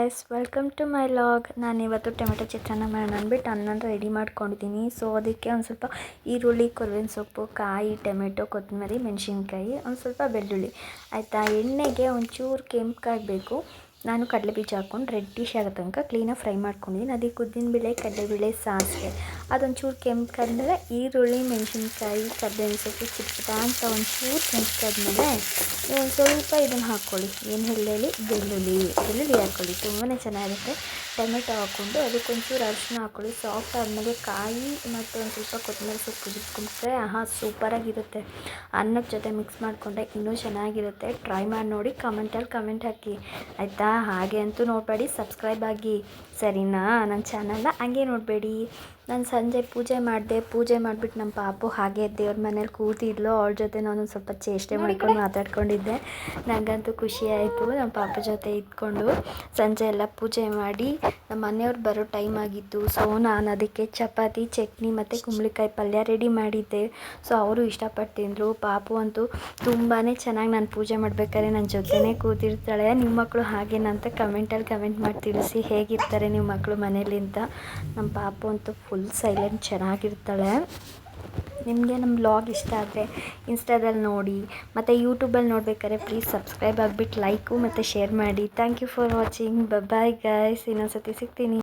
Guys, welcome to my vlog. ನಾನಿವತ್ತು tomato chitranna ಮಾಡೋಣ ಅಂದ್ಬಿಟ್ಟು ಅನ್ನ ರೆಡಿ ಮಾಡ್ಕೊಂಡಿದ್ದೀನಿ. ಸೊ ಅದಕ್ಕೆ ಒಂದು ಸ್ವಲ್ಪ ಈರುಳ್ಳಿ, ಕೊರ್ಬೇವಿನ ಸೊಪ್ಪು, ಕಾಯಿ, ಟೊಮೆಟೊ, ಕೊತ್ತಂಬರಿ, ಮೆಣಸಿನ್ಕಾಯಿ, ಒಂದು ಸ್ವಲ್ಪ ಬೆಳ್ಳುಳ್ಳಿ ಆಯಿತಾ. ಎಣ್ಣೆಗೆ ಒಂಚೂರು ಕೆಂಪಗಾಗಬೇಕು. ನಾನು ಕಡಲೆಬೀಜ ಹಾಕ್ಕೊಂಡು ರೆಡ್ಡಿಶ್ ಆಗೋ ತನಕ ಕ್ಲೀನಾಗಿ ಫ್ರೈ ಮಾಡ್ಕೊಂಡಿದ್ದೀನಿ. ಅದಕ್ಕೆ ಉದ್ದಿನಬೇಳೆ, ಕಡಲೆಬೇಳೆ, ಸಾಸಿವೆ ಅದೊಂಚೂರು ಕೆಂಪಗಾದ್ಮೇಲೆ ಈರುಳ್ಳಿ, ಮೆಣಸಿನ್ಕಾಯಿ, ಕರ್ಬೇವಿನ ಸೊಪ್ಪು ಚಿಟ್ಪಟ ಅಂತ ಒಂಚೂರು ಕೆಂಪಗಾದ್ಮೇಲೆ ಒಂದು ಸ್ವಲ್ಪ ಇದನ್ನು ಹಾಕ್ಕೊಳ್ಳಿ. ಏನು ಹೇಳಿ, ಬೆಳ್ಳುಳ್ಳಿ ಹಾಕ್ಕೊಳ್ಳಿ. ತುಂಬಾ ಚೆನ್ನಾಗಿರುತ್ತೆ. ಟೊಮೆಟೊ ಹಾಕ್ಕೊಂಡು ಅದಕ್ಕೊಂಚೂರು ಅರಿಶಿನ ಹಾಕ್ಕೊಳ್ಳಿ. ಸಾಫ್ಟ್ ಆದಮೇಲೆ ಕಾಯಿ ಮತ್ತು ಒಂದು ಸ್ವಲ್ಪ ಕೊತ್ತಂಬರಿ ಸೊಪ್ಪು ಕುದಿಸ್ಕೊಂಡ್ರೆ ಸೂಪರಾಗಿರುತ್ತೆ. ಅನ್ನದ ಜೊತೆ ಮಿಕ್ಸ್ ಮಾಡಿಕೊಂಡ್ರೆ ಇನ್ನೂ ಚೆನ್ನಾಗಿರುತ್ತೆ. ಟ್ರೈ ಮಾಡಿ ನೋಡಿ, ಕಮೆಂಟಲ್ಲಿ ಕಮೆಂಟ್ ಹಾಕಿ ಆಯಿತಾ. ಹಾಗೆ ಅಂತೂ ನೋಡಬೇಡಿ, ಸಬ್ಸ್ಕ್ರೈಬ್ ಆಗಿ ಸರಿನಾ. ನನ್ನ ಚಾನಲ್ನ ಹಂಗೆ ನೋಡಬೇಡಿ. ನಾನು ಸಂಜೆ ಪೂಜೆ ಮಾಡಿಬಿಟ್ಟು ನಮ್ಮ ಪಾಪು ಹಾಗೆ ದೇವ್ರ ಮನೇಲಿ ಕೂತಿದ್ಲು. ಅವಳ ಜೊತೆ ನಾನು ಸ್ವಲ್ಪ ಚೇಷ್ಟೆ ಮಾಡ್ಕೊಂಡು ಮಾತಾಡ್ಕೊಂಡಿದ್ದೆ. ನನಗಂತೂ ಖುಷಿ ಆಯಿತು ನಮ್ಮ ಪಾಪ ಜೊತೆ ಇದ್ಕೊಂಡು. ಸಂಜೆ ಎಲ್ಲ ಪೂಜೆ ಮಾಡಿ ನಮ್ಮ ಮನೆಯವ್ರು ಬರೋ ಟೈಮ್ ಆಗಿತ್ತು. ಸೊ ನಾನು ಅದಕ್ಕೆ ಚಪಾತಿ, ಚಟ್ನಿ ಮತ್ತು ಕುಂಬಳಕಾಯಿ ಪಲ್ಯ ರೆಡಿ ಮಾಡಿದ್ದೆ. ಸೊ ಅವರು ಇಷ್ಟಪಟ್ಟು ತಿಂದರು. ಪಾಪು ಅಂತೂ ತುಂಬಾ ಚೆನ್ನಾಗಿ ನಾನು ಪೂಜೆ ಮಾಡಬೇಕಾದ್ರೆ ನನ್ನ ಜೊತೆನೇ ಕೂತಿರ್ತಾಳೆ. ನಿಮ್ಮ ಮಕ್ಕಳು ಹಾಗೇನಂತ ಕಮೆಂಟಲ್ಲಿ ಕಮೆಂಟ್ ಮಾಡಿ ತಿಳಿಸಿ, ಹೇಗಿರ್ತಾರೆ ನಿಮ್ಮ ಮಕ್ಕಳು ಮನೇಲಿ ಅಂತ. ನಮ್ಮ ಪಾಪು ಅಂತೂ ಫುಲ್ ಸೈಲೆಂಟ್ ಚೆನ್ನಾಗಿರ್ತಾಳೆ. ನಿಮಗೆ ನಮ್ಮ ವ್ಲಾಗ್ ಇಷ್ಟ ಆದರೆ ಇನ್ಸ್ಟಾದಲ್ಲಿ ನೋಡಿ, ಮತ್ತು ಯೂಟ್ಯೂಬಲ್ಲಿ ನೋಡ್ಬೇಕಾದ್ರೆ ಪ್ಲೀಸ್ ಸಬ್ಸ್ಕ್ರೈಬ್ ಆಗಿಬಿಟ್ಟು ಲೈಕು ಮತ್ತು ಶೇರ್ ಮಾಡಿ. Thank you for watching. Bye guys. ಇನ್ನೊಂದು ಸತಿ ಸಿಗ್ತೀನಿ.